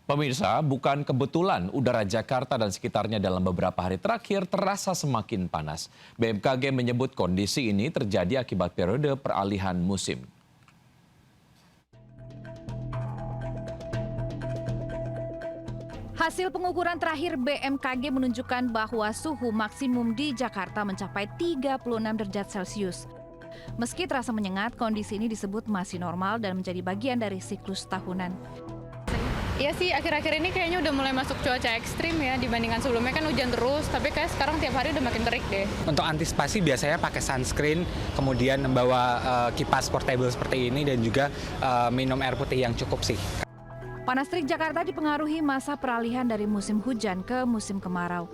Pemirsa, bukan kebetulan udara Jakarta dan sekitarnya dalam beberapa hari terakhir terasa semakin panas. BMKG menyebut kondisi ini terjadi akibat periode peralihan musim. Hasil pengukuran terakhir BMKG menunjukkan bahwa suhu maksimum di Jakarta mencapai 36 derajat Celcius. Meski terasa menyengat, kondisi ini disebut masih normal dan menjadi bagian dari siklus tahunan. Iya sih, akhir-akhir ini kayaknya udah mulai masuk cuaca ekstrim ya, dibandingkan sebelumnya kan hujan terus, tapi kayak sekarang tiap hari udah makin terik deh. Untuk antisipasi biasanya pakai sunscreen, kemudian membawa kipas portable seperti ini dan juga minum air putih yang cukup sih. Panas terik Jakarta dipengaruhi masa peralihan dari musim hujan ke musim kemarau.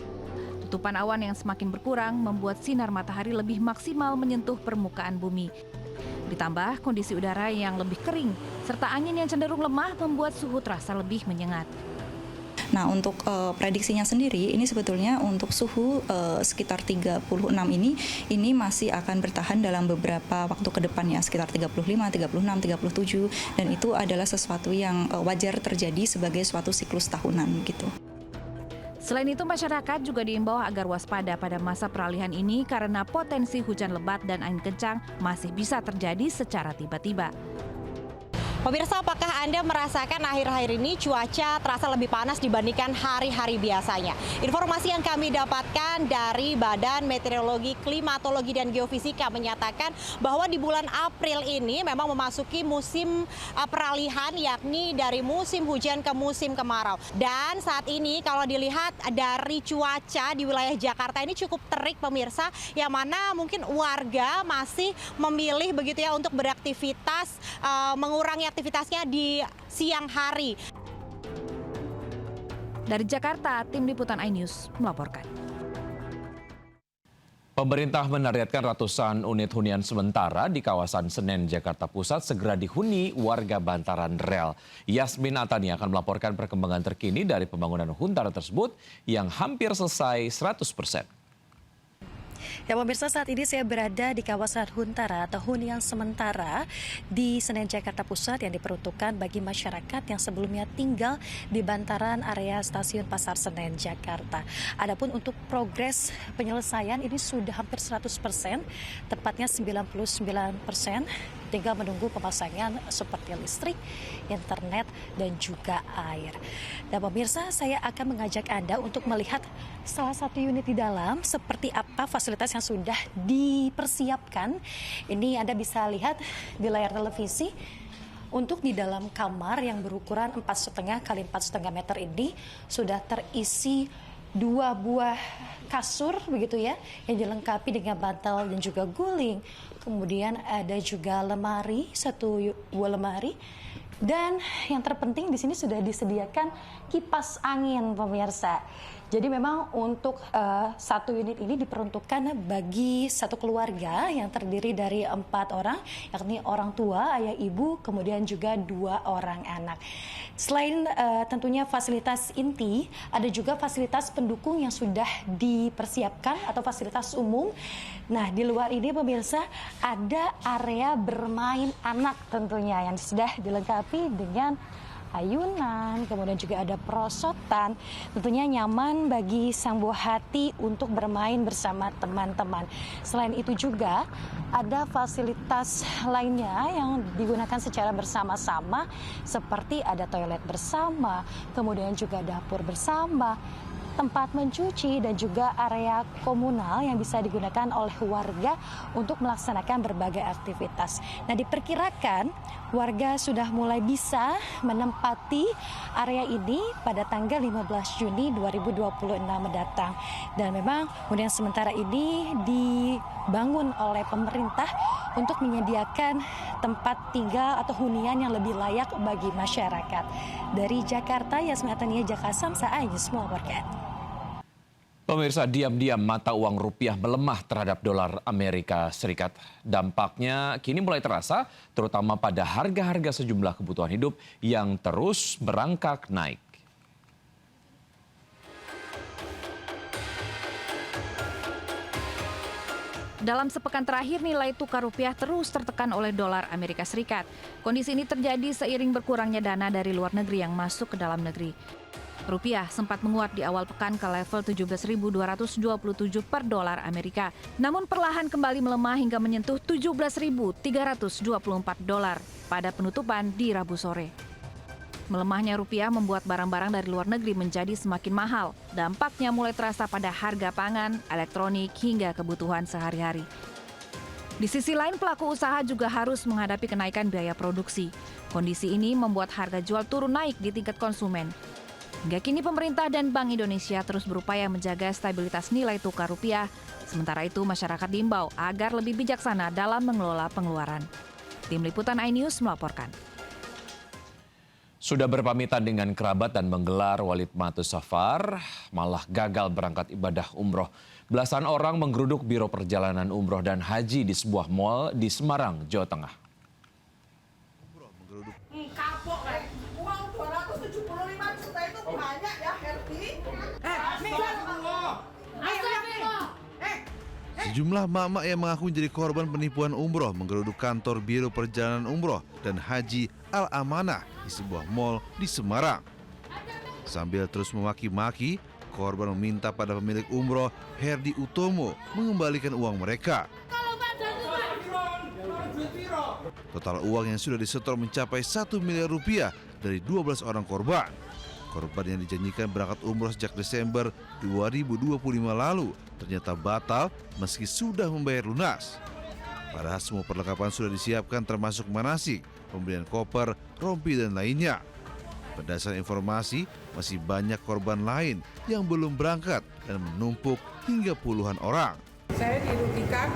Tutupan awan yang semakin berkurang membuat sinar matahari lebih maksimal menyentuh permukaan bumi. Ditambah kondisi udara yang lebih kering, serta angin yang cenderung lemah membuat suhu terasa lebih menyengat. Nah, untuk prediksinya sendiri, ini sebetulnya untuk suhu sekitar 36 ini masih akan bertahan dalam beberapa waktu ke depannya, sekitar 35, 36, 37, dan itu adalah sesuatu yang wajar terjadi sebagai suatu siklus tahunan gitu. Selain itu, masyarakat juga diimbau agar waspada pada masa peralihan ini karena potensi hujan lebat dan angin kencang masih bisa terjadi secara tiba-tiba. Pemirsa, apakah Anda merasakan akhir-akhir ini cuaca terasa lebih panas dibandingkan hari-hari biasanya? Informasi yang kami dapatkan dari Badan Meteorologi, Klimatologi, dan Geofisika menyatakan bahwa di bulan April ini memang memasuki musim peralihan, yakni dari musim hujan ke musim kemarau. Dan saat ini kalau dilihat dari cuaca di wilayah Jakarta ini cukup terik pemirsa, yang mana mungkin warga masih memilih begitu ya untuk beraktivitas, mengurangi aktivitasnya di siang hari. Dari Jakarta, Tim Liputan iNews melaporkan. Pemerintah menargetkan ratusan unit hunian sementara di kawasan Senen, Jakarta Pusat segera dihuni warga bantaran rel. Yasmin Atani akan melaporkan perkembangan terkini dari pembangunan huntara tersebut yang hampir selesai 100%. Ya pemirsa, saat ini saya berada di kawasan Huntara atau hunian sementara di Senen, Jakarta Pusat yang diperuntukkan bagi masyarakat yang sebelumnya tinggal di bantaran area stasiun Pasar Senen, Jakarta. Adapun untuk progres penyelesaian ini sudah hampir 100%, tepatnya 99%. Tinggal menunggu pemasangan seperti listrik, internet, dan juga air. Dan pemirsa, saya akan mengajak Anda untuk melihat salah satu unit di dalam seperti apa fasilitas yang sudah dipersiapkan. Ini Anda bisa lihat di layar televisi. Untuk di dalam kamar yang berukuran 4,5 kali 4,5 meter ini sudah terisi 2 buah kasur begitu ya, yang dilengkapi dengan bantal dan juga guling. Kemudian ada juga lemari, 1 buah lemari. Dan yang terpenting di sini sudah disediakan kipas angin pemirsa. Jadi memang untuk satu unit ini diperuntukkan bagi satu keluarga yang terdiri dari 4 orang, yakni orang tua, ayah, ibu, kemudian juga 2 orang anak. Selain tentunya fasilitas inti, ada juga fasilitas pendukung yang sudah dipersiapkan atau fasilitas umum. Nah, di luar ini pemirsa ada area bermain anak tentunya yang sudah dilengkapi dengan ayunan, kemudian juga ada perosotan, tentunya nyaman bagi sang buah hati untuk bermain bersama teman-teman. Selain itu juga ada fasilitas lainnya yang digunakan secara bersama-sama, seperti ada toilet bersama, kemudian juga dapur bersama, tempat mencuci, dan juga area komunal yang bisa digunakan oleh warga untuk melaksanakan berbagai aktivitas. Nah, diperkirakan warga sudah mulai bisa menempati area ini pada tanggal 15 Juni 2026 mendatang. Dan memang hunian sementara ini dibangun oleh pemerintah untuk menyediakan tempat tinggal atau hunian yang lebih layak bagi masyarakat. Dari Jakarta, Yasmin Atania, Jakasam, iNews melaporkan. Pemirsa, diam-diam mata uang rupiah melemah terhadap dolar Amerika Serikat. Dampaknya kini mulai terasa, terutama pada harga-harga sejumlah kebutuhan hidup yang terus merangkak naik. Dalam sepekan terakhir, nilai tukar rupiah terus tertekan oleh dolar Amerika Serikat. Kondisi ini terjadi seiring berkurangnya dana dari luar negeri yang masuk ke dalam negeri. Rupiah sempat menguat di awal pekan ke level 17.227 per dolar Amerika. Namun perlahan kembali melemah hingga menyentuh 17.324 dolar pada penutupan di Rabu sore. Melemahnya rupiah membuat barang-barang dari luar negeri menjadi semakin mahal. Dampaknya mulai terasa pada harga pangan, elektronik, hingga kebutuhan sehari-hari. Di sisi lain, pelaku usaha juga harus menghadapi kenaikan biaya produksi. Kondisi ini membuat harga jual turun naik di tingkat konsumen. Hingga kini pemerintah dan Bank Indonesia terus berupaya menjaga stabilitas nilai tukar rupiah. Sementara itu, masyarakat diimbau agar lebih bijaksana dalam mengelola pengeluaran. Tim Liputan iNews melaporkan. Sudah berpamitan dengan kerabat dan menggelar Walid Matu Safar, malah gagal berangkat ibadah umroh. Belasan orang menggeruduk Biro Perjalanan Umroh dan Haji di sebuah mal di Semarang, Jawa Tengah. Kapok, uang 275 juta itu banyak ya, Herbi. Sejumlah mak-mak yang mengaku menjadi korban penipuan umroh menggeruduk kantor Biro Perjalanan Umroh dan Haji Al-Amanah di sebuah mal di Semarang. Sambil terus memaki-maki, korban meminta pada pemilik umroh Herdi Utomo mengembalikan uang mereka. Total uang yang sudah disetor mencapai 1 miliar rupiah dari 12 orang korban. Korban yang dijanjikan berangkat umroh sejak Desember 2025 lalu ternyata batal meski sudah membayar lunas. Padahal semua perlengkapan sudah disiapkan termasuk manasik, pembelian koper, rompi dan lainnya. Berdasarkan informasi, masih banyak korban lain yang belum berangkat dan menumpuk hingga puluhan orang. Saya dirugikan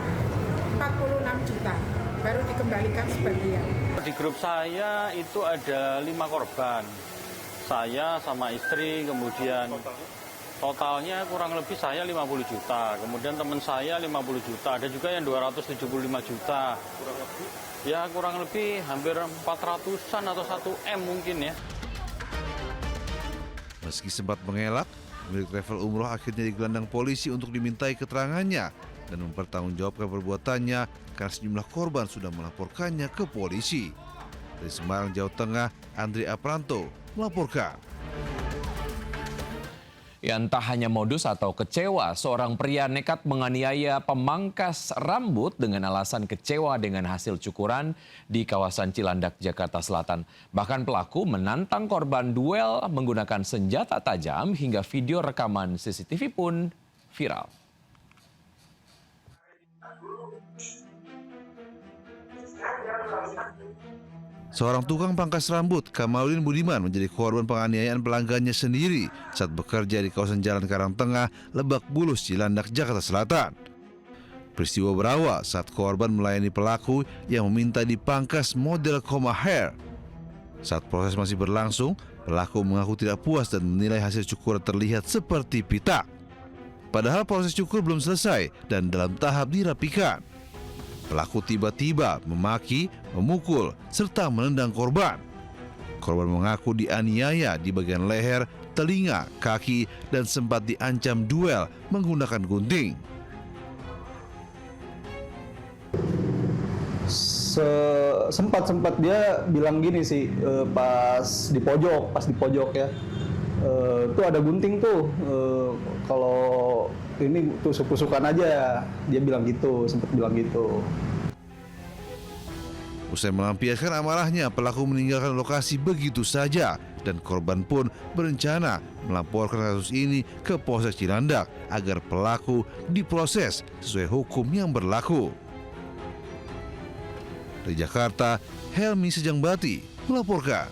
46 juta, baru dikembalikan sebagian. Di grup saya itu ada 5 korban. Saya sama istri, kemudian totalnya kurang lebih saya 50 juta. Kemudian teman saya 50 juta, ada juga yang 275 juta. Ya kurang lebih hampir 400-an atau 1 M mungkin ya. Meski sempat mengelak, pemilik travel umroh akhirnya digelandang polisi untuk dimintai keterangannya dan mempertanggungjawabkan perbuatannya karena sejumlah korban sudah melaporkannya ke polisi. Dari Semarang, Jawa Tengah, Andri Apranto melaporkan. Ya, entah hanya modus atau kecewa, seorang pria nekat menganiaya pemangkas rambut dengan alasan kecewa dengan hasil cukuran di kawasan Cilandak, Jakarta Selatan. Bahkan pelaku menantang korban duel menggunakan senjata tajam hingga video rekaman CCTV pun viral. Seorang tukang pangkas rambut, Kamaludin Budiman, menjadi korban penganiayaan pelanggannya sendiri saat bekerja di kawasan Jalan Karangtengah, Lebak Bulus, Cilandak, Jakarta Selatan. Peristiwa berawal saat korban melayani pelaku yang meminta dipangkas model coma hair. Saat proses masih berlangsung, pelaku mengaku tidak puas dan menilai hasil cukuran terlihat seperti pita. Padahal proses cukur belum selesai dan dalam tahap dirapikan. Pelaku tiba-tiba memaki, memukul, serta menendang korban. Korban mengaku dianiaya di bagian leher, telinga, kaki, dan sempat diancam duel menggunakan gunting. Sempat dia bilang gini sih, pas di pojok ya, tuh ada gunting tuh, kalau ini tusuk-tusukan aja, dia bilang gitu, sempat bilang gitu. Usai melampiaskan amarahnya, pelaku meninggalkan lokasi begitu saja dan korban pun berencana melaporkan kasus ini ke Polsek Cilandak agar pelaku diproses sesuai hukum yang berlaku. Dari Jakarta, Helmi Sejangbati melaporkan.